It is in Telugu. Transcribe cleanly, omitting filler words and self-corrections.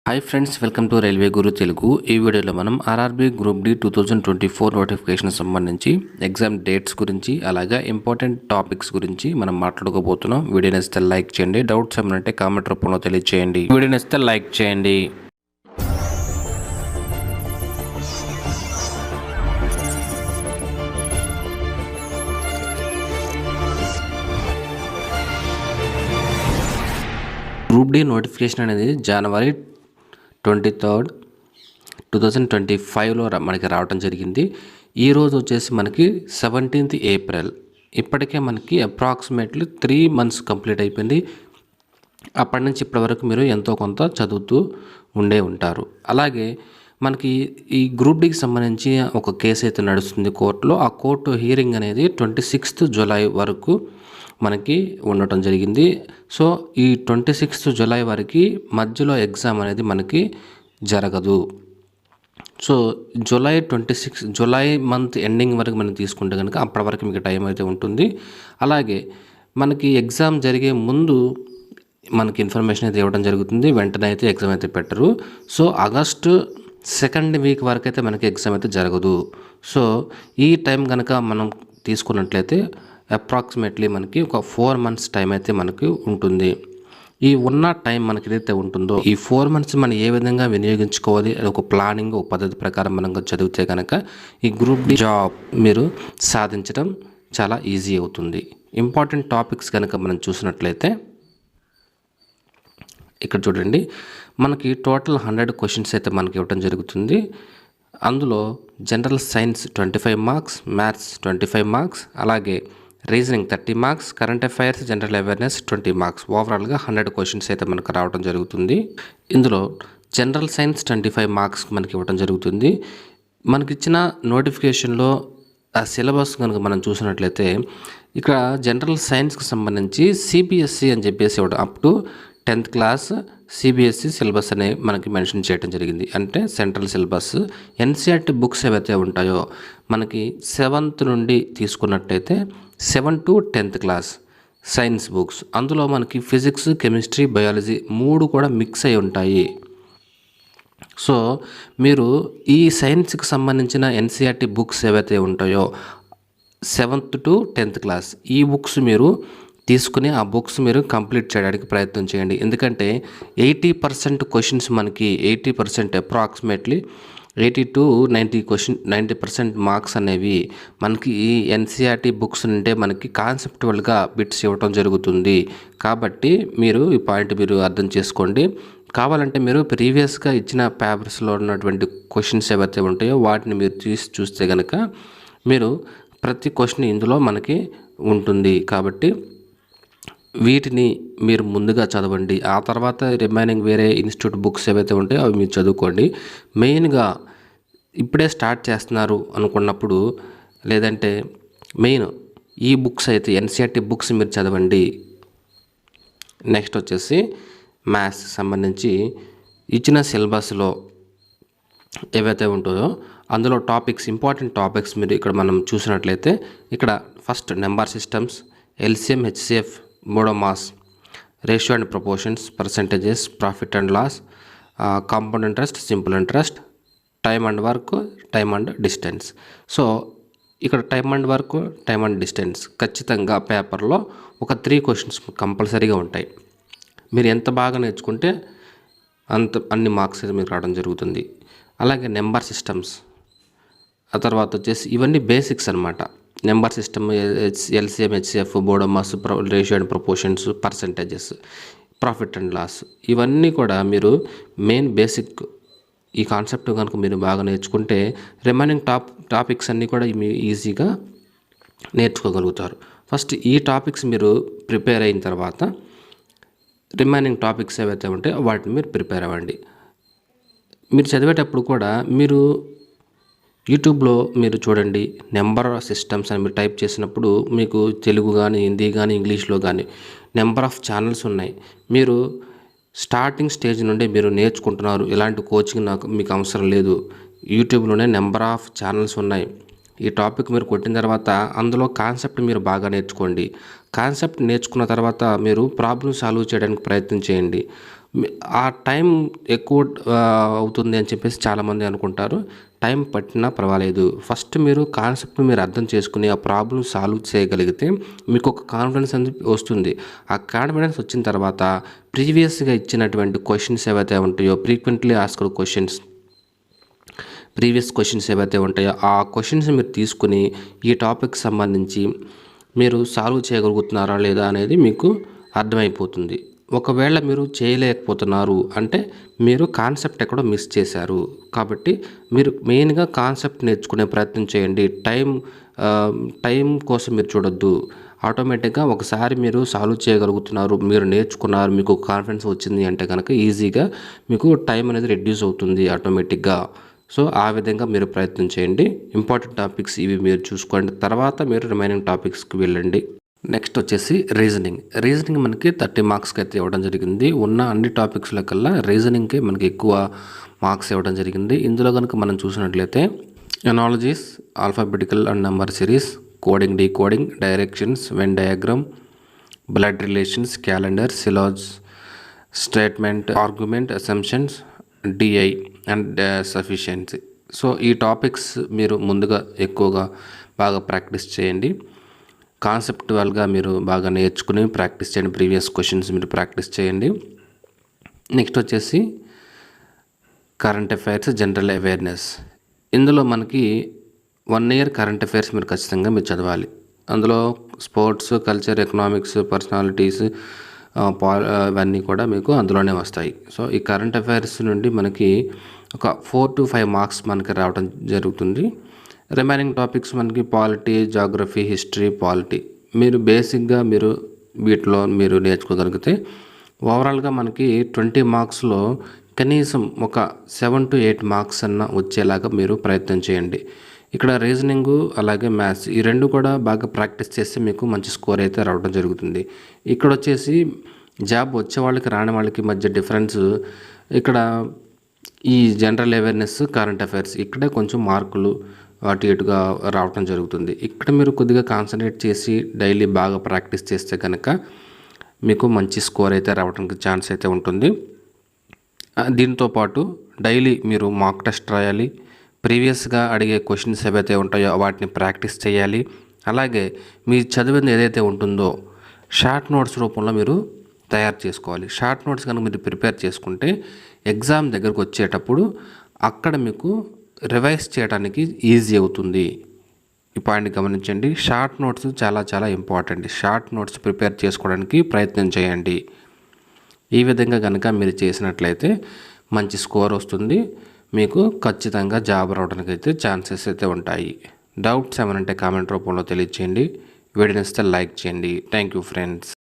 Hi friends, welcome to railway Guru Telugu. ఈ వీడియోలో మనం ఆర్ఆర్బీ గ్రూప్ డి 2024 నోటిఫికేషన్ సంబంధించి ఎగ్జామ్ డేట్స్ గురించి అలాగే ఇంపార్టెంట్ టాపిక్స్ గురించి మనం మాట్లాడుకోబోతున్నాం. వీడియో నచ్చితే లైక్ చేయండి. డౌట్స్ ఏమంటే కామెంట్ రూపంలో తెలియజేయండి. వీడియో నచ్చితే లైక్ చేయండి. గ్రూప్ డి నోటిఫికేషన్ అనేది జనవరి 23, 2025లో మనకి రావడం జరిగింది. ఈరోజు వచ్చేసి మనకి 17th ఏప్రిల్. ఇప్పటికే మనకి అప్రాక్సిమేట్లీ 3 months కంప్లీట్ అయిపోయింది. అప్పటి నుంచి ఇప్పటి వరకు మీరు ఎంతో కొంత చదువుతూ ఉండే ఉంటారు. అలాగే మనకి ఈ గ్రూప్ డికి సంబంధించి ఒక కేసు అయితే నడుస్తుంది కోర్టులో. ఆ కోర్టు హియరింగ్ అనేది 26th జూలై వరకు మనకి ఉండటం జరిగింది. సో ఈ 26th జూలై వరకు మధ్యలో ఎగ్జామ్ అనేది మనకి జరగదు. సో జూలై మంత్ ఎండింగ్ వరకు మనం తీసుకుంటే కనుక అప్పటి వరకు మీకు టైం అయితే ఉంటుంది. అలాగే మనకి ఎగ్జామ్ జరిగే ముందు మనకి ఇన్ఫర్మేషన్ అయితే ఇవ్వడం జరుగుతుంది. వెంటనే అయితే ఎగ్జామ్ అయితే పెట్టరు. సో ఆగస్టు 2nd వీక్ వరకు అయితే మనకి ఎగ్జామ్ అయితే జరగదు. సో ఈ టైం కనుక మనం తీసుకున్నట్లయితే అప్రాక్సిమేట్లీ మనకి ఒక 4 months టైం అయితే మనకి ఉంటుంది. ఈ ఉన్న టైం మనకి ఏదైతే ఉంటుందో ఈ 4 months మనం ఏ విధంగా వినియోగించుకోవాలి అని ఒక ప్లానింగ్, ఒక పద్ధతి ప్రకారం మనం చదివితే కనుక ఈ గ్రూప్ డి జాబ్ మీరు సాధించడం చాలా ఈజీ అవుతుంది. ఇంపార్టెంట్ టాపిక్స్ కనుక మనం చూసినట్లయితే ఇక్కడ చూడండి, మనకి టోటల్ 100 క్వశ్చన్స్ అయితే మనకి ఇవ్వడం జరుగుతుంది. అందులో general science 25 marks, maths 25 marks, అలాగే reasoning 30 marks, current affairs, general awareness 20 marks. ఓవరాల్గా 100 క్వశ్చన్స్ అయితే మనకు రావడం జరుగుతుంది. ఇందులో జనరల్ సైన్స్ 25 మార్క్స్ మనకి ఇవ్వడం జరుగుతుంది. మనకిచ్చిన నోటిఫికేషన్లో ఆ సిలబస్ కనుక మనం చూసినట్లయితే ఇక్కడ జనరల్ సైన్స్కి సంబంధించి సిబిఎస్ఈ అని చెప్పేసి ఇవ్వడం, up to 10th class CBSE syllabus అనే మనకి మెన్షన్ చేయడం జరిగింది. అంటే సెంట్రల్ సిలబస్. ఎన్సీఆర్టీ బుక్స్ ఏవైతే ఉంటాయో మనకి 7th నుండి తీసుకున్నట్టయితే 7 to 10th class science books. అందులో మనకి ఫిజిక్స్, కెమిస్ట్రీ, బయాలజీ 3 కూడా మిక్స్ అయి ఉంటాయి. సో మీరు ఈ సైన్స్కి సంబంధించిన ఎన్సీఆర్టీ బుక్స్ ఏవైతే ఉంటాయో 7th to 10th క్లాస్ ఈ బుక్స్ మీరు తీసుకుని ఆ బుక్స్ మీరు కంప్లీట్ చేయడానికి ప్రయత్నం చేయండి. ఎందుకంటే 80% క్వశ్చన్స్ మనకి 80% అప్రాక్సిమేట్లీ 80 to 90% మార్క్స్ అనేవి మనకి ఈ ఎన్సీఆర్టీ బుక్స్ నుండే మనకి కాన్సెప్టువల్గా బిట్స్ ఇవ్వటం జరుగుతుంది. కాబట్టి మీరు ఈ పాయింట్ మీరు అర్థం చేసుకోండి. కావాలంటే మీరు ప్రీవియస్గా ఇచ్చిన పేపర్స్లో ఉన్నటువంటి క్వశ్చన్స్ ఏవైతే ఉంటాయో వాటిని మీరు తీసి చూస్తే కనుక మీరు ప్రతి క్వశ్చన్ ఇందులో మనకి ఉంటుంది. కాబట్టి వీటిని మీరు ముందుగా చదవండి. ఆ తర్వాత రిమైనింగ్ వేరే ఇన్స్టిట్యూట్ బుక్స్ ఏవైతే ఉంటాయో అవి మీరు చదువుకోండి. మెయిన్గా ఇప్పుడే స్టార్ట్ చేస్తున్నారు అనుకున్నప్పుడు, లేదంటే మెయిన్ ఈ బుక్స్ అయితే ఎన్సీఆర్టీ బుక్స్ మీరు చదవండి. నెక్స్ట్ వచ్చేసి మ్యాథ్స్ సంబంధించి ఇచ్చిన సిలబస్లో ఏవైతే ఉంటాయో అందులో టాపిక్స్, ఇంపార్టెంట్ టాపిక్స్ మీరు ఇక్కడ మనం చూసినట్లయితే ఇక్కడ first number systems, LCM, HCF, మోడోమాస్, ratio and proportions, percentages, profit and loss, compound interest, simple interest, time and work, time and distance. So ఇక్కడ time and work, time and distance ఖచ్చితంగా పేపర్లో ఒక 3 క్వశ్చన్స్ కంపల్సరీగా ఉంటాయి. మీరు ఎంత బాగా నేర్చుకుంటే అన్ని మార్క్స్ మీకు రావడం జరుగుతుంది. అలాగే నెంబర్ సిస్టమ్స్, ఆ తర్వాత వచ్చేసి ఇవన్నీ బేసిక్స్ అనమాట. నెంబర్ సిస్టమ్, ఎల్సిఎం, హెచ్సిఎఫ్, మోడోమాస్, ratio and proportions, percentages, profit and loss, ఇవన్నీ కూడా మీరు మెయిన్ బేసిక్ ఈ కాన్సెప్ట్ కనుక మీరు బాగా నేర్చుకుంటే రిమైనింగ్ టాపిక్స్ అన్నీ కూడా మీరు ఈజీగా నేర్చుకోగలుగుతారు. ఫస్ట్ ఈ టాపిక్స్ మీరు ప్రిపేర్ అయిన తర్వాత రిమైనింగ్ టాపిక్స్ ఏవైతే ఉంటాయో వాటిని మీరు ప్రిపేర్ అవ్వండి. మీరు చదివేటప్పుడు కూడా మీరు యూట్యూబ్లో మీరు చూడండి, నెంబర్ సిస్టమ్స్ అని మీరు టైప్ చేసినప్పుడు మీకు తెలుగు కానీ, హిందీ కానీ, ఇంగ్లీష్లో కానీ నెంబర్ ఆఫ్ ఛానల్స్ ఉన్నాయి. మీరు స్టార్టింగ్ స్టేజ్ నుండి మీరు నేర్చుకుంటున్నారు. ఇలాంటి కోచింగ్ మీకు అవసరం లేదు. యూట్యూబ్లోనే నెంబర్ ఆఫ్ ఛానల్స్ ఉన్నాయి. ఈ టాపిక్ మీరు కొట్టిన తర్వాత అందులో కాన్సెప్ట్ మీరు బాగా నేర్చుకోండి. కాన్సెప్ట్ నేర్చుకున్న తర్వాత మీరు ప్రాబ్లమ్ సాల్వ్ చేయడానికి ప్రయత్నం చేయండి. ఆ టైం ఎక్కువ అవుతుంది అని చెప్పేసి చాలామంది అనుకుంటారు. టైం పట్టినా పర్వాలేదు. ఫస్ట్ మీరు కాన్సెప్ట్‌ని మీరు అర్థం చేసుకొని ఆ ప్రాబ్లమ్ సాల్వ్ చేయగలిగితే మీకు ఒక కాన్ఫిడెన్స్ అనేది వస్తుంది. ఆ కాన్ఫిడెన్స్ వచ్చిన తర్వాత ప్రీవియస్‌గా ఇచ్చినటువంటి క్వెషన్స్ ఏవైతే ఉంటాయో frequently asked questions previous questions ఏవైతే ఉంటాయో ఆ క్వెషన్స్ మీరు తీసుకొని ఈ టాపిక్‌కి సంబంధించి మీరు సాల్వ్ చేయగలుగుతున్నారా లేదా అనేది మీకు అర్థమైపోతుంది. ఒకవేళ మీరు చేయలేకపోతున్నారు అంటే మీరు కాన్సెప్ట్ ఎక్కడో మిస్ చేశారు. కాబట్టి మీరు మెయిన్‌గా కాన్సెప్ట్ నేర్చుకునే ప్రయత్నం చేయండి. టైం కోసం మీరు చూడొద్దు. ఆటోమేటిక్‌గా ఒకసారి మీరు సాల్వ్ చేయగలుగుతున్నారు, మీరు నేర్చుకున్నారు, మీకు కాన్ఫిడెన్స్ వచ్చింది అంటే గనక ఈజీగా మీకు టైం అనేది రెడ్యూస్ అవుతుంది ఆటోమేటిక్‌గా. సో, ఆ విధంగా మీరు ప్రయత్నం చేయండి. ఇంపార్టెంట్ టాపిక్స్ ఇవి మీరు చూసుకోండి. తర్వాత మీరు రిమైనింగ్ టాపిక్స్‌కి వెళ్ళండి. నెక్స్ట్ వచ్చేసి రీజనింగ్ మనకి 30 మార్క్స్‌కి అయితే ఇవ్వడం జరిగింది. ఉన్న అన్ని టాపిక్స్‌లో కల్లా రీజనింగ్‌కే మనకి ఎక్కువ మార్క్స్ ఇవ్వడం జరిగింది. ఇందులో కనుక మనం చూసినట్లయితే analogies, alphabetical and number series, coding, decoding, directions, Venn diagram, blood relations, calendar, syllogism, statement, argument, assumptions, DI and sufficiency. So, ఈ టాపిక్స్ మీరు ముందుగా ఎక్కువగా బాగా ప్రాక్టీస్ చేయండి. కాన్సెప్టువల్గా మీరు బాగా నేర్చుకుని ప్రాక్టీస్ చేయండి. ప్రీవియస్ క్వశ్చన్స్ మీరు ప్రాక్టీస్ చేయండి. నెక్స్ట్ వచ్చేసి కరెంట్ అఫైర్స్, జనరల్ అవేర్నెస్. ఇందులో మనకి 1 ఇయర్ కరెంట్ అఫైర్స్ మీరు ఖచ్చితంగా మీరు చదవాలి. అందులో స్పోర్ట్స్, కల్చర్, ఎకనామిక్స్, పర్సనాలిటీస్, ఇవన్నీ కూడా మీకు అందులోనే వస్తాయి. సో, ఈ కరెంట్ అఫైర్స్ నుండి మనకి ఒక 4 to 5 మార్క్స్ మనకి రావడం జరుగుతుంది. రిమైనింగ్ టాపిక్స్ మనకి పాలిటీ, జాగ్రఫీ, హిస్టరీ, పాలిటీ మీరు బేసిక్గా మీరు వీటిలో మీరు నేర్చుకోగలిగితే ఓవరాల్గా మనకి 20 మార్క్స్లో కనీసం ఒక 7 to 8 మార్క్స్ అన్న వచ్చేలాగా మీరు ప్రయత్నం చేయండి. ఇక్కడ రీజనింగు అలాగే మ్యాథ్స్ ఈ రెండు కూడా బాగా ప్రాక్టీస్ చేస్తే మీకు మంచి స్కోర్ అయితే రావడం జరుగుతుంది. ఇక్కడ వచ్చేసి జాబ్ వచ్చే వాళ్ళకి రాని వాళ్ళకి మధ్య డిఫరెన్స్ ఇక్కడ ఈ జనరల్ అవేర్నెస్, కరెంట్ అఫైర్స్ ఇక్కడే కొంచెం మార్కులు అటు ఇటుగా రావటం జరుగుతుంది. ఇక్కడ మీరు కొద్దిగా కాన్సన్ట్రేట్ చేసి డైలీ బాగా ప్రాక్టీస్ చేస్తే కనుక మీకు మంచి స్కోర్ అయితే రావడానికి ఛాన్స్ అయితే ఉంటుంది. దీంతో పాటు డైలీ మీరు మాక్ టెస్ట్ రాయాలి. ప్రీవియస్గా అడిగే క్వశ్చన్స్ ఏవైతే ఉంటాయో వాటిని ప్రాక్టీస్ చేయాలి. అలాగే మీ చదివింది ఏదైతే ఉంటుందో షార్ట్ నోట్స్ రూపంలో మీరు తయారు చేసుకోవాలి. షార్ట్ నోట్స్ కనుక మీరు ప్రిపేర్ చేసుకుంటే ఎగ్జామ్ దగ్గరకు వచ్చేటప్పుడు అక్కడ మీకు రివైజ్ చేయడానికి ఈజీ అవుతుంది. ఈ పాయింట్ గమనించండి. షార్ట్ నోట్స్ చాలా చాలా ఇంపార్టెంట్. షార్ట్ నోట్స్ ప్రిపేర్ చేసుకోవడానికి ప్రయత్నం చేయండి. ఈ విధంగా కనుక మీరు చేసినట్లయితే మంచి స్కోర్ వస్తుంది. మీకు ఖచ్చితంగా జాబ్ రావడానికి అయితే ఛాన్సెస్ అయితే ఉంటాయి. డౌట్స్ ఏమైనా కామెంట్ రూపంలో తెలియజేయండి. వీడియోని ఇస్తే లైక్ చేయండి. Thank you friends.